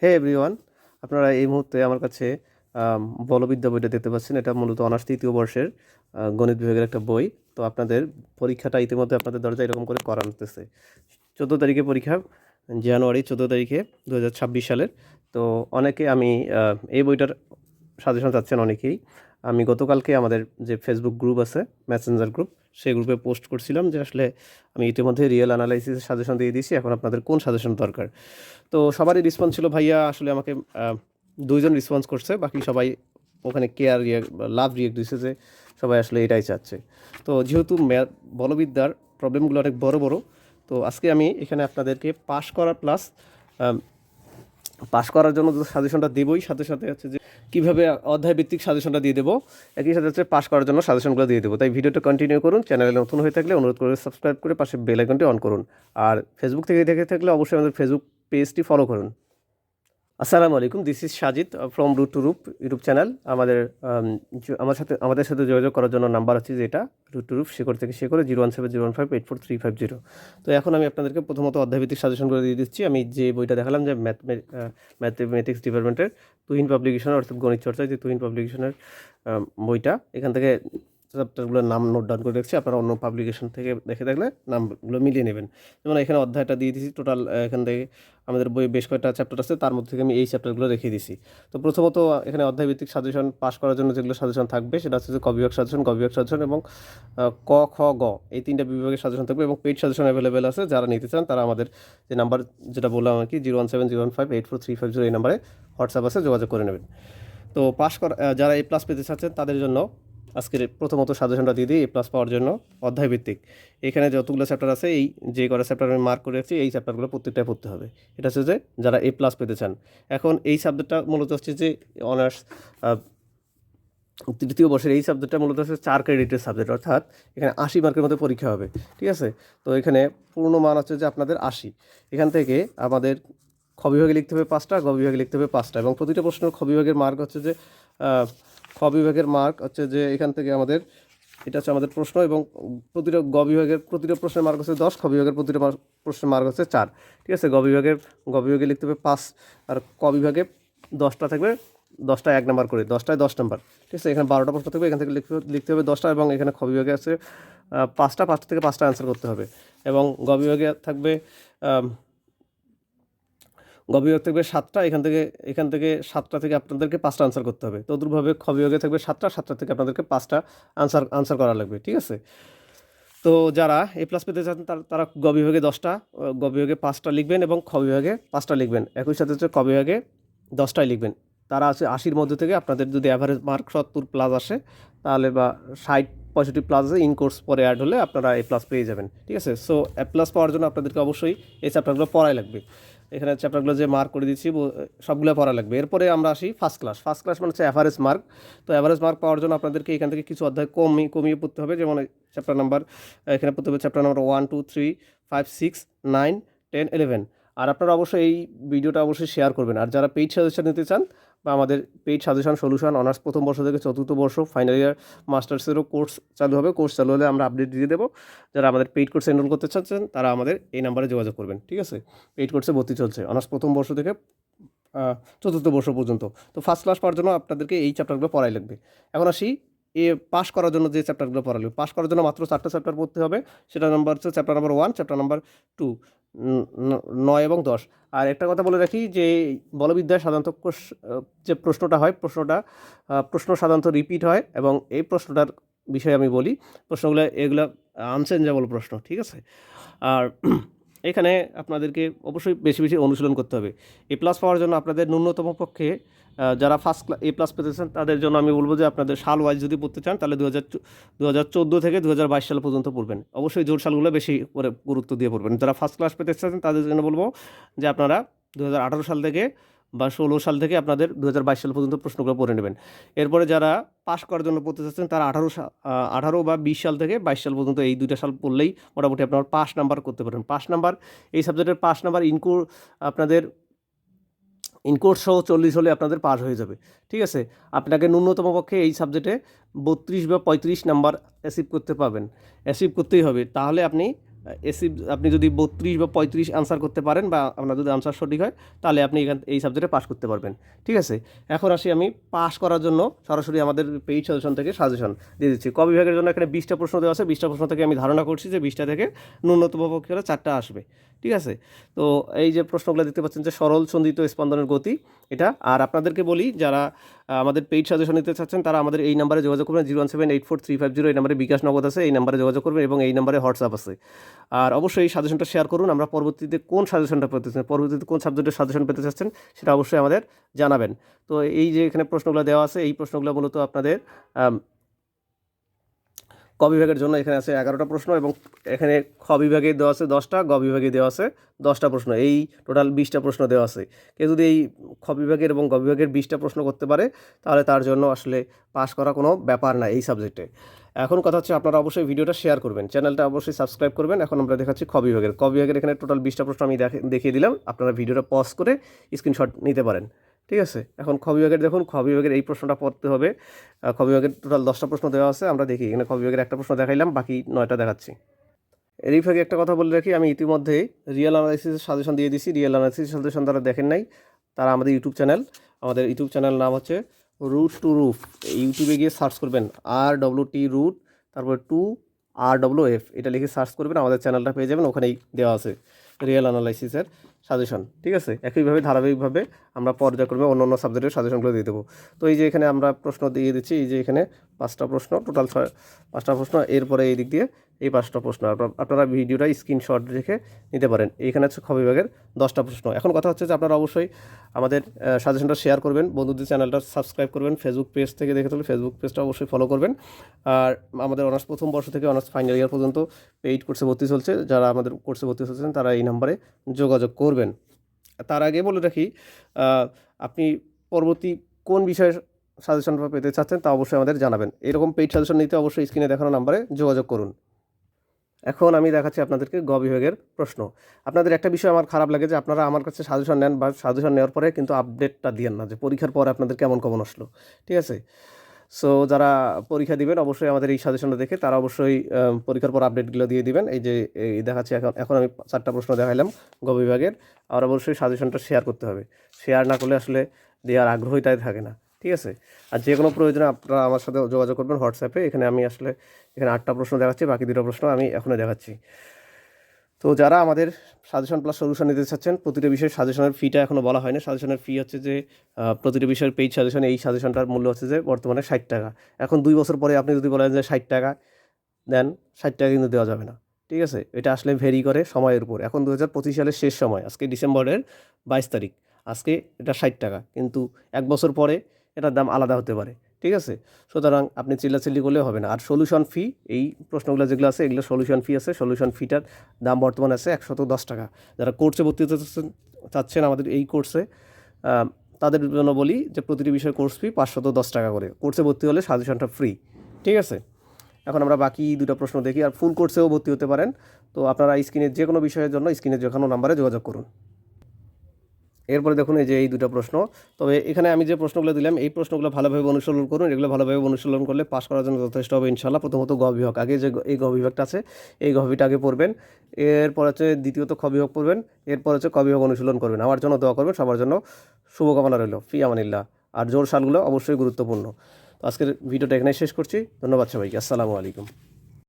হে everyone, আপনারা এই মুহূর্তে আমার কাছে বলবিদ্যা বইটা দেখতে পাচ্ছেন। এটা মূলত অনার্স তৃতীয় বর্ষের গণিত বিভাগের একটা বই। তো আপনাদের পরীক্ষাটা ইতিমধ্যে আপনাদের দরজায় এরকম করে করাতেছে। 14 তারিখে পরীক্ষা, জানুয়ারি 14 তারিখে 2026 সালের। তো অনেকে আমি এই বইটার সাজেশন চাচ্ছেন অনেকেই। আমি গতকালকে আমাদের যে ফেসবুক গ্রুপ আছে, মেসেঞ্জার গ্রুপ, সেই গ্রুপে পোস্ট করছিলাম যে আসলে আমি ইতিমধ্যে রিয়েল অ্যানালাইসিসের সাজেশন দিয়ে দিয়েছি, এখন আপনাদের কোন সাজেশন দরকার। তো সবারই রেসপন্স ছিল ভাইয়া, আসলে আমাকে 2জন রেসপন্স করছে, বাকি সবাই ওখানে কেয়ার লাভ রিয়েক্ট দিচ্ছে যে সবাই আসলে এটাই চাচ্ছে। তো যেহেতু বলবিদ্যার প্রবলেমগুলো অনেক বড় বড়, তো আজকে আমি এখানে আপনাদেরকে পাস করা প্লাস পাস করার জন্য যে সাজেশনটা দেবই, সাথে সাথে হচ্ছে যে কীভাবে অধ্যায়ভিত্তিক সাজেশনটা দিয়ে দেবো, একই সাথে হচ্ছে পাস করার জন্য সাজেশনগুলো দিয়ে দেবো। তাই ভিডিওটা কন্টিনিউ করুন। চ্যানেলে নতুন হয়ে থাকলে অনুরোধ করে সাবস্ক্রাইব করে পাশে বেল আইকনটি অন করুন। আর ফেসবুক থেকে দেখে থাকলে অবশ্যই আমাদের ফেসবুক পেজটি ফলো করুন। আসসালামু আলাইকুম, this is Sajid from root to Roop YouTube channel. আমাদের সাথে যোগাযোগ করার জন্য নাম্বার হচ্ছে যেটা, রুট টু রুপ শেকড় থেকে শেকড়ে 01701584350। তো এখন আমি আপনাদেরকে প্রথমত অধ্যায়ভিত্তিক সাজেশন করে দিয়ে দিচ্ছি। আমি যে বইটা দেখালাম যে ম্যাথমেটিক্স ডিপার্টমেন্টের তুহিন পাবলিকেশন, অর্থাৎ গণিত চর্চায় যে তুহিন পাবলিকেশনের বইটা, এখান থেকে চ্যাপ্টারগুলোর নাম নোট ডাউন করে রেখেছি। আপনারা অন্য পাবলিকেশন থেকে দেখে থাকলে নামগুলো মিলিয়ে নেবেন। যেমন এখানে অধ্যায়টা দিয়ে দিয়েছি টোটাল, এখান থেকে আমাদের বইয়ে বেশ কয়েকটা চ্যাপ্টার আছে, তার মধ্যে থেকে আমি এই চ্যাপ্টারগুলো রেখে দিছি। তো প্রথমত এখানে অধ্যায়ভিত্তিক সাজেশন পাস করার জন্য যেগুলো সাজেশন থাকবে সেটা হচ্ছে যে ক বিভাগ সাজেশন এবং ক খ গ, এই 3টা বিভাগের সাজেশন থাকবে এবং পেইড সাজেশন অ্যাভেলেবেল আছে। যারা নিতে চান তারা আমাদের যে নাম্বার যেটা বললাম আর কি, 01701584350, এই নাম্বারে হোয়াটসঅ্যাপ আছে, যোগাযোগ করে নেবেন। তো পাস করা যারা A+ পেতে চাচ্ছেন তাদের জন্য আজকের প্রথমত সাজেশনটা দিয়ে দিই। A+ পাওয়ার জন্য অধ্যায়ভিত্তিক এখানে যতগুলো চ্যাপ্টার আছে, এই যে কটা চ্যাপ্টার আমি মার্ক করে রাখছি, এই চ্যাপ্টারগুলো প্রত্যেকটাই পড়তে হবে। এটা হচ্ছে যে যারা A+ পেতে চান। এখন এই সাবজেক্টটা মূলত হচ্ছে যে অনার্স তৃতীয় বর্ষের এই সাবজেক্টটা মূলত হচ্ছে 4 ক্রেডিটের সাবজেক্ট, অর্থাৎ এখানে 80 মার্কের মধ্যে পরীক্ষা হবে। ঠিক আছে, তো এখানে পূর্ণ মান হচ্ছে যে আপনাদের 80। এখান থেকে আমাদের খ বিভাগে লিখতে হবে 5টা, গ বিভাগে লিখতে হবে 5টা, এবং প্রতিটা প্রশ্ন খ বিভাগের মার্ক হচ্ছে যে খ বিভাগের মার্ক হচ্ছে যে এখান থেকে আমাদের, এটা হচ্ছে আমাদের প্রশ্ন, এবং প্রতিটা গ বিভাগের প্রতিটা প্রশ্নের মার্ক হচ্ছে 10, খ বিভাগের প্রতিটা প্রশ্নের মার্ক হচ্ছে 4। ঠিক আছে, গ বিভাগে লিখতে হবে 5, আর ক বিভাগে 10টা থাকবে, 10টায় 1 নাম্বার করে, 10টায় 10 নাম্বার। ঠিক আছে, এখানে 12টা প্রশ্ন থাকবে, এখান থেকে লিখতে হবে 10টা, এবং এখানে খ বিভাগে আছে 5টা থেকে 5টা অ্যান্সার করতে হবে। এবং গ বিভাগে থাকবে 7টা, এখান থেকে 7টা থেকে আপনাদেরকে 5টা আনসার করতে হবে। তো দুভাবে খ বিভাগে থাকবে 7টা থেকে আপনাদেরকে 5টা আনসার করা লাগবে। ঠিক আছে, তো যারা A+ পেতে চান তারা গ বিভাগে 10টা, গ বিভাগে 5টা লিখবেন, এবং খ বিভাগে 5টা লিখবেন। একই সাথে হচ্ছে ক বিভাগে 10টাই লিখবেন। তারা আছে 80-র মধ্যে থেকে, আপনাদের যদি অ্যাভারেজ মার্ক 70+ আসে তাহলে, বা 60-65+ আসে, ইন কোর্স পরে অ্যাড হলে আপনারা A+ পেয়ে যাবেন। ঠিক আছে, সো A+ পাওয়ার জন্য আপনাদেরকে অবশ্যই এই চ্যাপ্টারগুলো পড়াই লাগবে। এখানে চ্যাপ্টারগুলো যে মার্ক করে দিচ্ছি সবগুলো পড়া লাগবে। এরপরে আমরা আসি ফার্স্ট ক্লাস মানে হচ্ছে অ্যাভারেজ মার্ক। তো অ্যাভারেজ মার্ক পাওয়ার জন্য আপনাদেরকে এখান থেকে কিছু অধ্যায় কমিয়ে পড়তে হবে। যেমন চ্যাপ্টার নাম্বার, এখানে পড়তে হবে চ্যাপ্টার নাম্বার 1, 2, 3, 5, 6, 9, 10, 11। আর আপনারা অবশ্যই এই ভিডিওটা অবশ্যই শেয়ার করবেন। আর যারা পেইড সাজেশন নিতে চান, বা আমাদের পেইড সাজেশন সলিউশন অনার্স প্রথম বর্ষ থেকে চতুর্থ বর্ষ ফাইনাল ইয়ার মাস্টার্সেরও কোর্স চালু হবে। কোর্স চালু হলে আমরা আপডেট দিয়ে দেবো। যারা আমাদের পেইড কোর্সে এনরোল করতে চাচ্ছেন তারা আমাদের এই নাম্বারে যোগাযোগ করবেন। ঠিক আছে, পেইড কোর্সে ভর্তি চলছে অনার্স প্রথম বর্ষ থেকে চতুর্থ বর্ষ পর্যন্ত। তো ফার্স্ট ক্লাস পাওয়ার জন্য আপনাদেরকে এই চ্যাপ্টারগুলো পড়াই লাগবে। এখন আসি পাস করার জন্য যে চ্যাপ্টারগুলো পড়া লাগবে। পাস করার জন্য মাত্র 4টা চ্যাপ্টার পড়তে হবে। সেটা নাম্বার হচ্ছে চ্যাপ্টার নাম্বার 1, চ্যাপ্টার নাম্বার 2, 9 এবং 10। আর একটা কথা বলে রাখি যে বলবিদ্যায় সাধারণত যে প্রশ্নটা হয়, প্রশ্ন সাধারণত রিপিট হয়, এবং এই প্রশ্নটার বিষয়ে আমি বলি, এগুলো আনচেঞ্জেবল প্রশ্ন। ঠিক আছে, আর এখানে আপনাদেরকে অবশ্যই বেশি বেশি অনুশীলন করতে হবে। A+ পাওয়ার জন্য আপনাদের ন্যূনতম পক্ষে, যারা A+ পেতে চান তাদের জন্য আমি বলবো যে আপনাদের সাল ওয়াইজ যদি পড়তে চান তাহলে 2014 থেকে 2022 সাল পর্যন্ত পড়বেন। অবশ্যই জোর সালগুলো বেশি করে গুরুত্ব দিয়ে পড়বেন। যারা ফার্স্ট ক্লাস পেতে চান তাদের জন্য বলবো যে আপনারা 2018 সাল থেকে বা 16 সাল থেকে আপনাদের 2022 সাল পর্যন্ত প্রশ্নগুলো পড়ে নেবেন। এরপরে যারা পাস করার জন্য পড়তে চাচ্ছেন তারা 18 বা 20 সাল থেকে 22 সাল পর্যন্ত এই 2টা সাল পড়লেই মোটামুটি আপনার পাস নাম্বার করতে পারেন। পাস নাম্বার, এই সাবজেক্টের পাস নাম্বার আপনাদের ইনকোর্স সহ 40 হলে আপনাদের পাস হয়ে যাবে। ঠিক আছে, আপনাকে ন্যূনতম পক্ষে এই সাবজেক্টে 32 বা 35 নাম্বার অ্যাচিভ করতে পারবেন, অ্যাচিভ করতেই হবে। তাহলে আপনি এসি আপনি যদি 32 বা 35 আনসার করতে পারেন বা আপনার যদি আনসার সঠিক হয় তাহলে আপনি এই সাবজেক্টে পাস করতে পারবেন। ঠিক আছে, এখন আসি আমি পাস করার জন্য সরাসরি আমাদের পেইড সাজেশন থেকে সাজেশন দিয়ে দিচ্ছি। ক বিভাগের জন্য এখানে 20টা প্রশ্ন দেওয়া আছে। 20টা প্রশ্ন থেকে আমি ধারণা করছি যে 20টা থেকে ন্যূনতম পক্ষে 4টা আসবে। ঠিক আছে, তো এই যে প্রশ্নগুলো দেখতে পাচ্ছেন যে সরল সন্ধিত স্পন্দনের গতি এটা। আর আপনাদেরকে বলি, যারা আমাদের পেইড সাজেশন নিতে চাচ্ছেন তারা আমাদের এই নাম্বারে যোগাযোগ করবেন, 0178435 এই নাম্বারে বিকাশ নগদ আছে, এই নাম্বারে যোগাযোগ করবেন এবং এই নাম্বারে হোয়াটসঅ্যাপ আছে। আর অবশ্যই এই সাজেশনটা শেয়ার করুন। আমরা পরবর্তীতে কোন সাজেশনটা পেতে চাচ্ছেন, পরবর্তীতে কোন সাবজেক্টের সাজেশন পেতে চাচ্ছেন সেটা অবশ্যই আমাদের জানাবেন। তো এই যে এখানে প্রশ্নগুলো দেওয়া আছে, এই প্রশ্নগুলো মূলত আপনাদের ক বিভাগের জন্য এখানে আছে 11টা প্রশ্ন এবং এখানে খ বিভাগে দেওয়া আছে 10টা, গ বিভাগে দেওয়া আছে 10টা প্রশ্ন, এই টোটাল 20টা প্রশ্ন দেওয়া আছে। কেউ যদি এই খ বিভাগের এবং গ বিভাগের 20টা প্রশ্ন করতে পারে তাহলে তার জন্য আসলে পাস করা কোনো ব্যাপার না এই সাবজেক্টে। এখন কথা হচ্ছে আপনারা অবশ্যই ভিডিওটা শেয়ার করবেন, চ্যানেলটা অবশ্যই সাবস্ক্রাইব করবেন। এখন আমরা দেখাচ্ছি খ বিভাগের। ক বিভাগের এখানে টোটাল 20টা প্রশ্ন আমি দেখিয়ে দিলাম, আপনারা ভিডিওটা পজ করে স্ক্রিনশট নিতে পারেন। ঠিক আছে, এখন খ বিভাগের দেখুন, খ বিভাগের এই প্রশ্নটা পড়তে হবে। খ বিভাগের টোটাল 10টা প্রশ্ন দেওয়া আছে, আমরা দেখি এখানে খ বিভাগের একটা প্রশ্ন দেখাইলাম, বাকি 9টা দেখাচ্ছি। এর ফাঁকে একটা কথা বলে রাখি, আমি ইতিমধ্যে রিয়েল অ্যানালাইসিসের সাজেশন দিয়ে দিছি। রিয়েল অ্যানালাইসিস সাজেশন যারা দেখেন নাই তারা আমাদের ইউটিউব চ্যানেল নাম হচ্ছে রুট টু রুফ। ইউটিউবে গিয়ে সার্চ করবেন RWT রুট, তারপর 2RWF, এটা লিখে সার্চ করবেন, আমাদের চ্যানেলটা পেয়ে যাবেন। ওখানেই দেওয়া আছে রিয়েল অ্যানালাইসিসের সাজেশন। ঠিক আছে, একইভাবে ধারাবাহিকভাবে আমরা পর্যায়ক্রমে অন্য সাবজেক্টের সাজেশনগুলো দিয়ে দেবো। তো এই যে এখানে আমরা প্রশ্ন দিয়ে দিচ্ছি, এই যে এখানে 5টা প্রশ্ন, টোটাল 5টা প্রশ্ন, এরপরে এই দিক দিয়ে এই 5টা প্রশ্ন আপনারা ভিডিওটা স্ক্রিনশট রেখে নিতে পারেন। এইখানে হচ্ছে খ বিভাগের 10টা প্রশ্ন। এখন কথা হচ্ছে যে আপনারা অবশ্যই আমাদের সাজেশনটা শেয়ার করবেন, বন্ধুদের চ্যানেলটা সাবস্ক্রাইব করবেন, ফেসবুক পেজ থেকে দেখে তুলে ফেসবুক পেজটা অবশ্যই ফলো করবেন। আর আমাদের অনার্স প্রথম বর্ষ থেকে অনার্স ফাইনাল ইয়ার পর্যন্ত পেইড কোর্সে ভর্তি চলছে, যারা আমাদের কোর্সে ভর্তি হচ্ছেন তারা এই নাম্বারে যোগাযোগ করবেন। তার আগে বলে রাখি, আপনি পরবর্তী কোন বিষয়ে সাজেশন পেতে চাচ্ছেন তা অবশ্যই আমাদের জানাবেন। এরকম পেইড সাজেশন নিতে অবশ্যই স্ক্রিনে দেখানো নাম্বারে যোগাযোগ করুন। এখন আমি দেখাচ্ছি আপনাদেরকে গ বিভাগের প্রশ্ন। আপনাদের একটা বিষয় আমার খারাপ লাগে যে আপনারা আমার কাছে সাজেশন নেন বা সাজেশন নেওয়ার পরে কিন্তু আপডেটটা দিয়েন না যে পরীক্ষার পরে আপনাদের কেমন আসলো। ঠিক আছে, সো যারা পরীক্ষা দিবেন অবশ্যই আমাদের এই সাজেশনটা দেখে তারা অবশ্যই পরীক্ষার পর আপডেটগুলো দিয়ে দিবেন। এই যে এই দেখাচ্ছি, এখন আমি 4টা প্রশ্ন দেখাইলাম গ বিভাগের। আর অবশ্যই সাজেশনটা শেয়ার করতে হবে, শেয়ার না করলে আসলে দেওয়ার আগ্রহীটাই থাকে না। ঠিক আছে, আর যে কোনো প্রয়োজনে আপনারা আমার সাথে যোগাযোগ করবেন হোয়াটসঅ্যাপে। এখানে 8টা প্রশ্ন দেখাচ্ছি, বাকি 2টা প্রশ্ন আমি এখনই দেখাচ্ছি। তো যারা আমাদের সাজেশন প্লাস সলিউশন নিতে চাচ্ছেন, প্রতিটা বিষয়ের সাজেশনের ফিটা এখনও বলা হয়নি। সাজেশনের ফি হচ্ছে যে প্রতিটা বিষয়ের পেইড সাজেশন, এই সাজেশনটার মূল্য হচ্ছে যে বর্তমানে 60 টাকা। এখন 2 বছর পরে আপনি যদি বলেন যে 60 টাকা দেন, 60 টাকা কিন্তু দেওয়া যাবে না। ঠিক আছে, এটা আসলে ভেরি করে সময়ের উপর। এখন 2025 সালের শেষ সময়, আজকে ডিসেম্বরের 22 তারিখ, আজকে এটা 60 টাকা, কিন্তু 1 বছর পরে এটার দাম আলাদা হতে পারে। ঠিক আছে, সুতরাং আপনি চিল্লাচিল্লি করলে হবে না। আর সলিউশন ফি, এই প্রশ্নগুলো যেগুলো আছে এগুলো সলিউশন ফি আছে, সলিউশন ফিটার দাম বর্তমানে আছে 110 টাকা। যারা কোর্সে ভর্তি হতে চাচ্ছেন আমাদের এই কোর্সে, তাদের জন্য বলি যে প্রতিটি বিষয়ে কোর্স ফি 510 টাকা করে। কোর্সে ভর্তি হলে সাজেশনটা ফ্রি। ঠিক আছে, এখন আমরা বাকি 2টা প্রশ্ন দেখি। আর ফুল কোর্সেও ভর্তি হতে পারেন। তো আপনারা স্ক্রিনের যে কোনো বিষয়ের জন্য স্ক্রিনের যে কোনো নাম্বারে যোগাযোগ করুন। এরপরে দেখুন এই যে এই 2টা প্রশ্ন। তবে এখানে আমি যে প্রশ্নগুলো দিলাম এই প্রশ্নগুলো ভালোভাবে অনুশীলন করুন। এগুলো ভালোভাবে অনুশীলন করলে পাস করার জন্য যথেষ্ট হবে ইনশাআল্লাহ। প্রথমত গ বিভাগ, আগে যে এই গ বিভাগটা আছে এই গ বিভাগটা আগে পড়বেন। এরপর হচ্ছে দ্বিতীয়ত খ বিভাগ পড়বেন। এরপর হচ্ছে ক বিভাগ অনুশীলন করবেন। আমার জন্য দোয়া করবেন, সবার জন্য শুভকামনা রইল। ফি আমানিল্লাহ। আর জোর সালগুলো অবশ্যই গুরুত্বপূর্ণ। তো আজকের ভিডিওটা এখানে শেষ করছি। ধন্যবাদ সবাইকে। আসসালামু আলাইকুম।